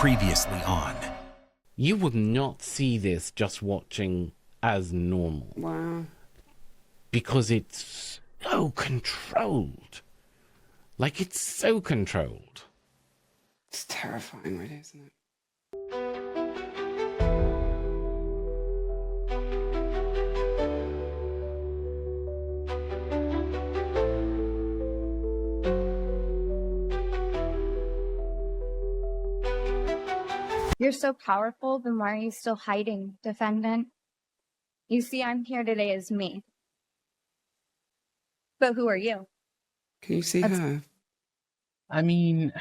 Previously on. You would not see this just watching as normal. Wow. Because it's so controlled. Like, it's so controlled. It's terrifying, really, isn't it? You're so powerful, then why are you still hiding, defendant? You see, I'm here today as me. But who are you? Can you see her? I mean...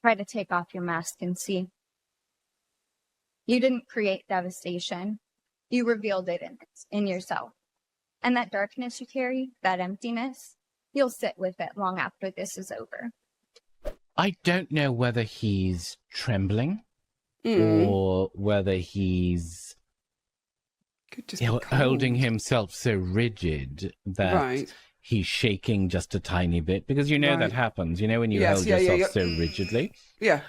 Try to take off your mask and see. You didn't create devastation. You revealed it in yourself. And that darkness you carry, that emptiness, you'll sit with it long after this is over. I don't know whether he's trembling or whether he's holding himself so rigid that he's shaking just a tiny bit. Because you know that happens, you know, when you hold yourself so rigidly. Yeah.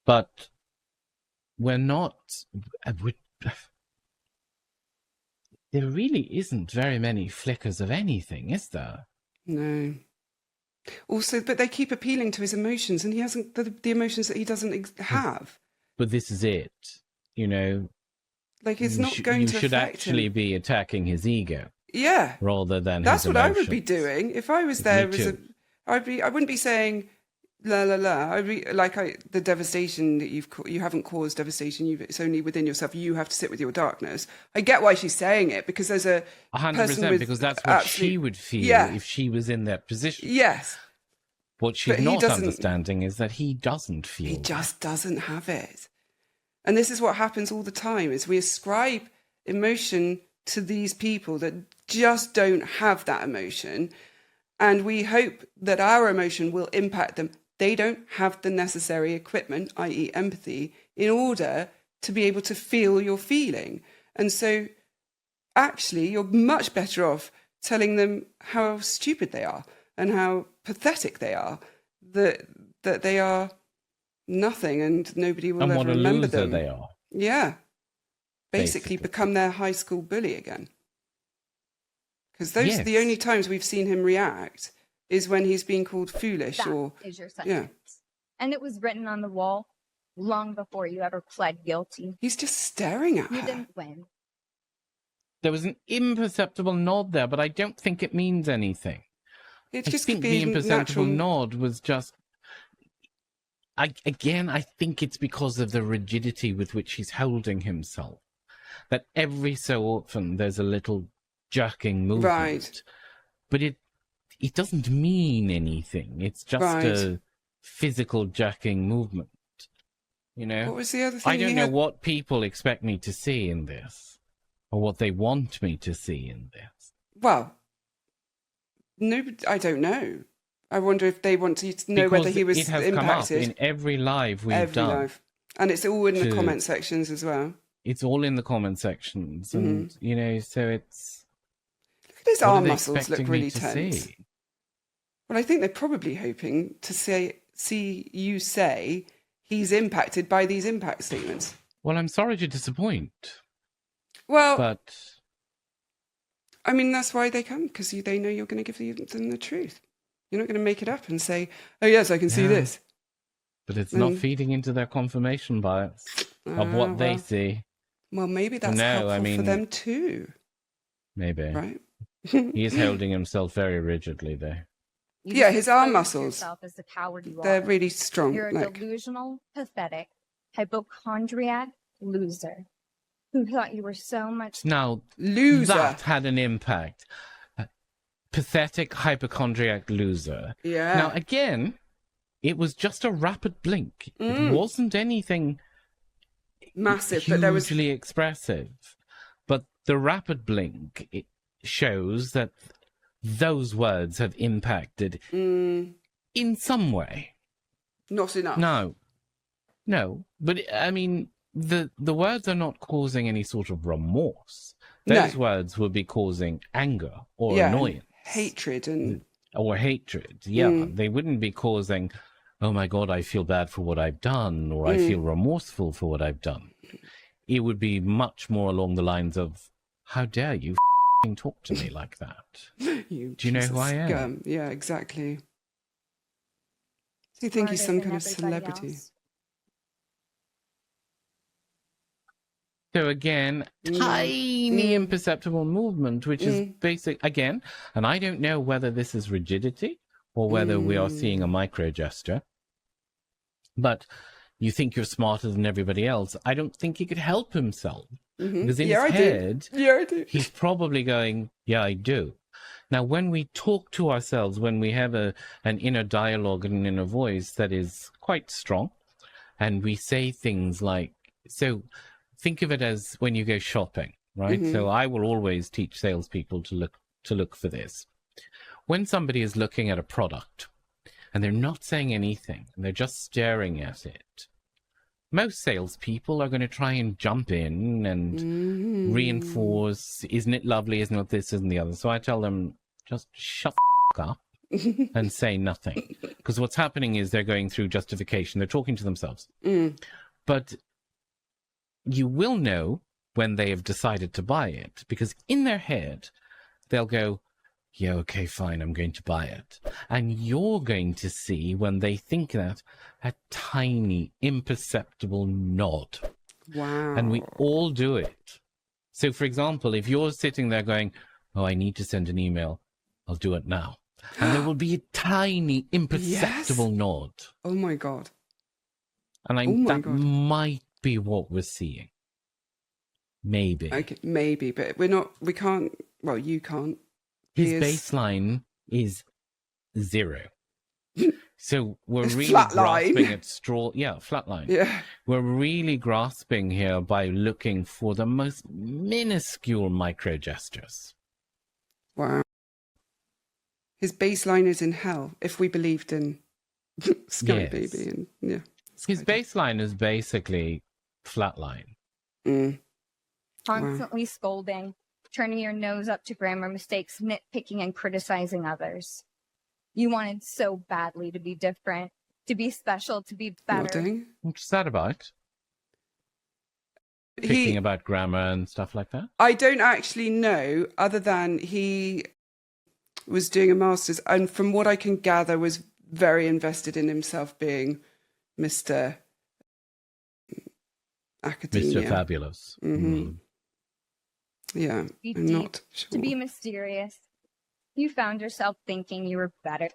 But we're not... There really isn't very many flickers of anything, is there? No. Also, but they keep appealing to his emotions, and he hasn't the emotions that he doesn't have. But this is it, you know. Like, it's not going to affect him. You should actually be attacking his ego. Yeah. Rather than That's his what emotions. I would be doing if I was there. I wouldn't be saying la la la. I'd be the devastation that you haven't caused devastation. It's only within yourself. You have to sit with your darkness. I get why she's saying it, because there's a 100%, because that's what she would feel if she was in that position. Yes. What she's not understanding is that he doesn't feel. He just doesn't have it. And this is what happens all the time: is we ascribe emotion to these people that just don't have that emotion, and we hope that our emotion will impact them. They don't have the necessary equipment, i.e. empathy, in order to be able to feel your feeling. And so actually you're much better off telling them how stupid they are and how pathetic they are, that they are nothing and nobody will ever remember them. And what a loser they are. Yeah. Basically become their high school bully again. Because those are the only times we've seen him react, is when he's being called foolish. That is your sentence. Yeah. And it was written on the wall long before you ever pled guilty. He's just staring at her. You didn't win. There was an imperceptible nod there, but I don't think it means anything. It's just I think the imperceptible nod was just... I think it's because of the rigidity with which he's holding himself. That every so often there's a little jerking movement. Right. But it doesn't mean anything. It's just a physical jerking movement. You know? What was the other thing? I don't know what people expect me to see in this, or what they want me to see in this. Well, I don't know. I wonder if they want to know whether he was impacted. It has come up in every live we've done. Live. And it's all in the comment sections as well. It's all in the comment sections. And, you know, so it's... Look at his arm muscles look really tense. Well, I think they're probably hoping to see you say he's impacted by these impact statements. Well, I'm sorry to disappoint. Well, but I mean, that's why they come, because they know you're going to give them the truth. You're not going to make it up and say, oh, yes, I can see this. But it's not feeding into their confirmation bias of what they see. Well, maybe that's helpful for them too. Maybe. Right? He is holding himself very rigidly, though. His arm muscles. As the coward you They're really strong. You're a delusional, pathetic, hypochondriac loser who thought you were so much... Now, loser. That had an impact. Pathetic, hypochondriac loser. Yeah. Now, again, it was just a rapid blink. It wasn't anything massive, hugely but there was expressive. But the rapid blink, it shows that those words have impacted in some way. Not enough. No. But, I mean, the words are not causing any sort of remorse. Those words would be causing anger or annoyance. Hatred and or hatred. Yeah, they wouldn't be causing, oh my God, I feel bad for what I've done, or I feel remorseful for what I've done. It would be much more along the lines of, how dare you talk to me like that? Do you know who I am? Scum. Yeah, exactly. So you think he's some Smarter kind of than everybody celebrity? else. So again, tiny imperceptible movement, which is basic again, and I don't know whether this is rigidity or whether we are seeing a micro gesture. But you think you're smarter than everybody else. I don't think he could help himself. Because in his head, he's probably going, yeah, I do. Now, when we talk to ourselves, when we have an inner dialogue and an inner voice that is quite strong, and we say things like, so think of it as when you go shopping, right? So I will always teach salespeople to look for this. When somebody is looking at a product and they're not saying anything, and they're just staring at it, most salespeople are going to try and jump in and reinforce, isn't it lovely, isn't it this, isn't the other. So I tell them, just shut the up and say nothing. Because what's happening is they're going through justification. They're talking to themselves. But you will know when they have decided to buy it, because in their head, they'll go, yeah, okay, fine, I'm going to buy it. And you're going to see, when they think that, a tiny, imperceptible nod. Wow. And we all do it. So, for example, if you're sitting there going, oh, I need to send an email, I'll do it now. And there will be a tiny, imperceptible nod. Oh, my God. And that might be what we're seeing. Maybe. Okay, maybe, but we can't, well, you can't. His baseline is 0. So we're It's really flatline. grasping at flatline. Yeah. We're really grasping here by looking for the most minuscule micro gestures. Wow. His baseline is in hell, if we believed in Sky Baby. And His baseline is basically flatline. Constantly scolding, turning your nose up to grammar mistakes, nitpicking and criticizing others. You wanted so badly to be different, to be special, to be better. Nodding. What's that about? Thinking about grammar and stuff like that? I don't actually know, other than he was doing a master's, and from what I can gather, was very invested in himself being Mr. Academia. Mr. Fabulous. Yeah, Be I'm deep, not sure. to be mysterious. You found yourself thinking you were better.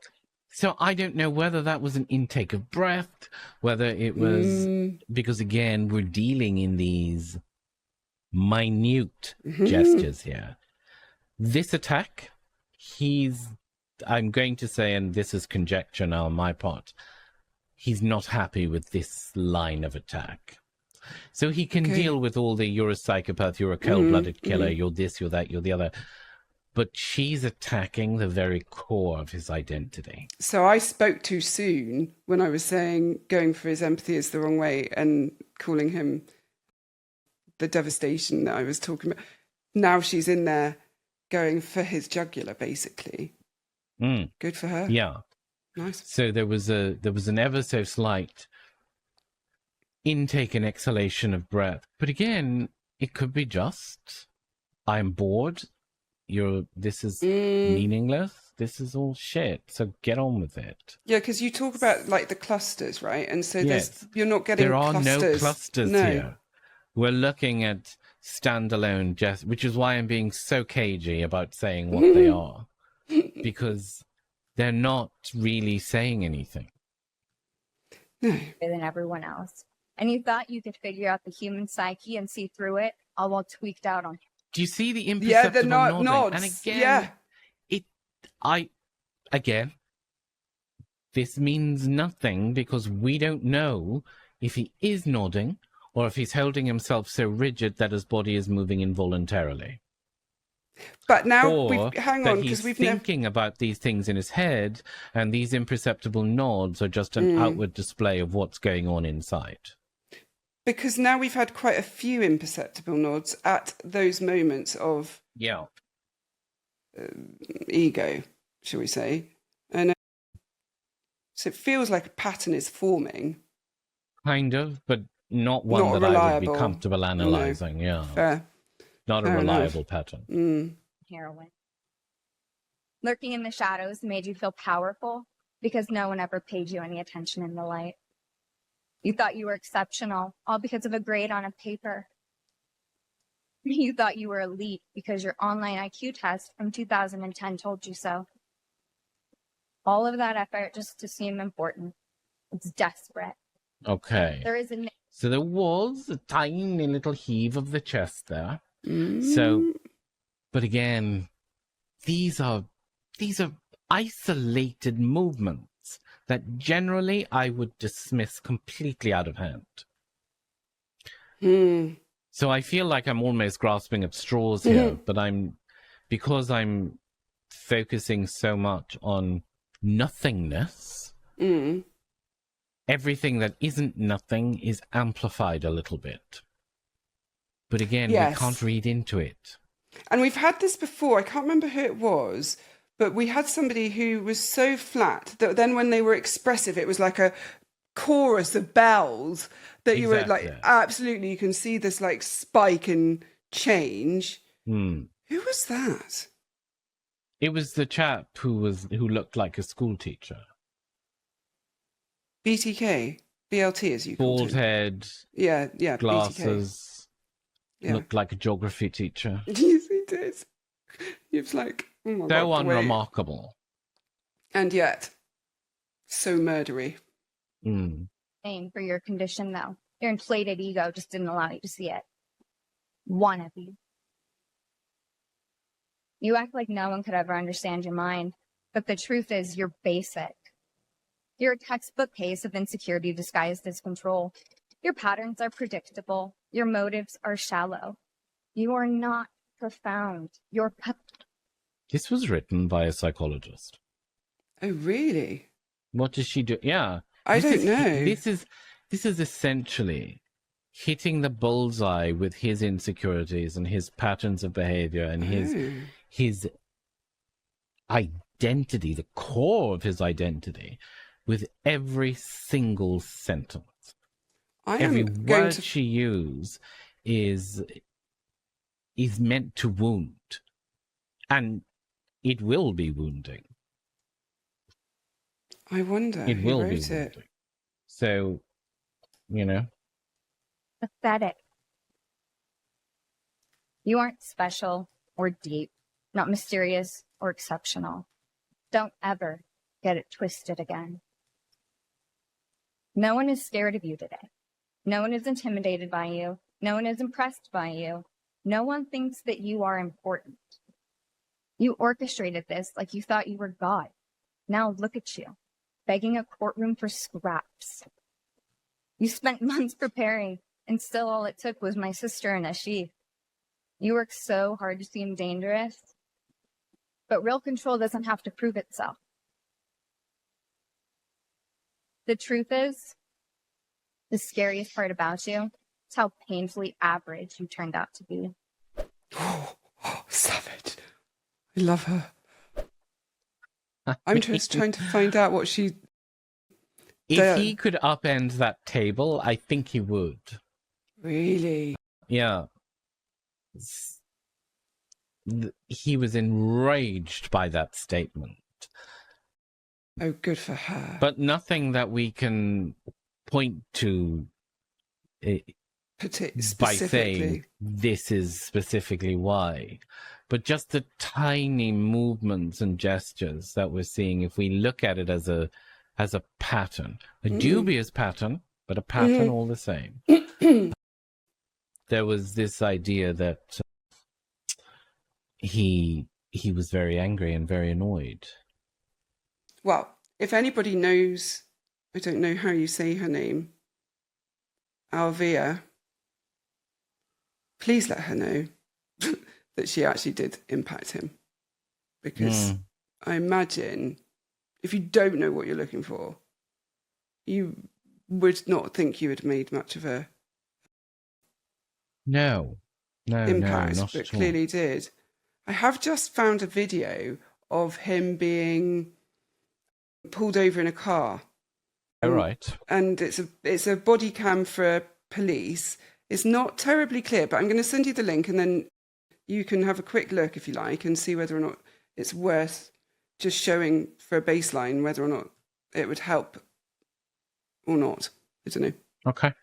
So I don't know whether that was an intake of breath, whether it was because, again, we're dealing in these minute gestures here. This attack, I'm going to say, and this is conjecture now on my part, he's not happy with this line of attack. So he can deal with all the, you're a psychopath, you're a cold-blooded killer, you're this, you're that, you're the other. But she's attacking the very core of his identity. So I spoke too soon when I was saying going for his empathy is the wrong way and calling him the devastation that I was talking about. Now she's in there going for his jugular, basically. Good for her. Yeah. Nice. So there was an ever so slight intake and exhalation of breath. But again, it could be just, I'm bored. This is meaningless. This is all shit. So get on with it. Yeah, because you talk about like the clusters, right? And so you're not getting there are clusters. no clusters here. We're looking at standalone gestures, which is why I'm being so cagey about saying what they are, because they're not really saying anything. No. Than everyone else. And you thought you could figure out the human psyche and see through it, all while tweaked out on. Do you see the imperceptible nodding? nods. And again, again, this means nothing because we don't know if he is nodding or if he's holding himself so rigid that his body is moving involuntarily. But now, or hang on, because we've thinking about these things in his head, and these imperceptible nods are just an outward display of what's going on inside. Because now we've had quite a few imperceptible nods at those moments of ego, shall we say. So it feels like a pattern is forming. Kind of, but not one Not that I would reliable. be comfortable analyzing. Yeah, Fair. not a Fair reliable enough. pattern. Heroin. Lurking in the shadows made you feel powerful because no one ever paid you any attention in the light. You thought you were exceptional, all because of a grade on a paper. You thought you were elite because your online IQ test from 2010 told you so. All of that effort just to seem important. It's desperate. Okay. There is a So there was a tiny little heave of the chest there. So, but again, these are isolated movements that generally I would dismiss completely out of hand. So I feel like I'm almost grasping at straws here, but because I'm focusing so much on nothingness, everything that isn't nothing is amplified a little bit. But again, we can't read into it. And we've had this before. I can't remember who it was, but we had somebody who was so flat that then when they were expressive, it was like a chorus of bells that you were like, absolutely, you can see this like spike and change. Who was that? It was the chap who looked like a school teacher. BTK? BLT, as you called Bald him. head. Yeah, glasses. BTK. Looked like a geography teacher. Yes, he did. He was like, oh my God, So wait. unremarkable. And yet, so murdery. name for your condition, though. Your inflated ego just didn't allow you to see it. One of you. You act like no one could ever understand your mind, but the truth is you're basic. You're a textbook case of insecurity disguised as control. Your patterns are predictable. Your motives are shallow. You are not profound. You're This was written by a psychologist. Oh, really? What does she do? Yeah. I don't know. This is essentially hitting the bullseye with his insecurities and his patterns of behavior and his identity, the core of his identity, with every single sentence. Every word she uses is meant to wound. And it will be wounding. I wonder. It will be wounding. wounding. So, you know. pathetic. You aren't special or deep, not mysterious or exceptional. Don't ever get it twisted again. No one is scared of you today. No one is intimidated by you. No one is impressed by you. No one thinks that you are important. You orchestrated this like you thought you were God. Now look at you, begging a courtroom for scraps. You spent months preparing, and still all it took was my sister and a sheath. You worked so hard to seem dangerous, but real control doesn't have to prove itself. The truth is, the scariest part about you is how painfully average you turned out to be. Oh, savage. I love her. I'm just trying to find out what she... If he could upend that table, I think he would. Really? Yeah. He was enraged by that statement. Oh, good for her. But nothing that we can point to by saying this is specifically why. But just the tiny movements and gestures that we're seeing, if we look at it as a pattern, a dubious pattern, but a pattern all the same. There was this idea that he was very angry and very annoyed. Well, if anybody knows, I don't know how you say her name, Alvia, please let her know that she actually did impact him. Because I imagine if you don't know what you're looking for, you would not think you had made much of a impact, not but at all. clearly did. I have just found a video of him being pulled over in a car All right. And it's a body cam for police. It's not terribly clear, but I'm going to send you the link, and then you can have a quick look if you like and see whether or not it's worth just showing for a baseline, whether or not it would help or not. I don't know. Okay.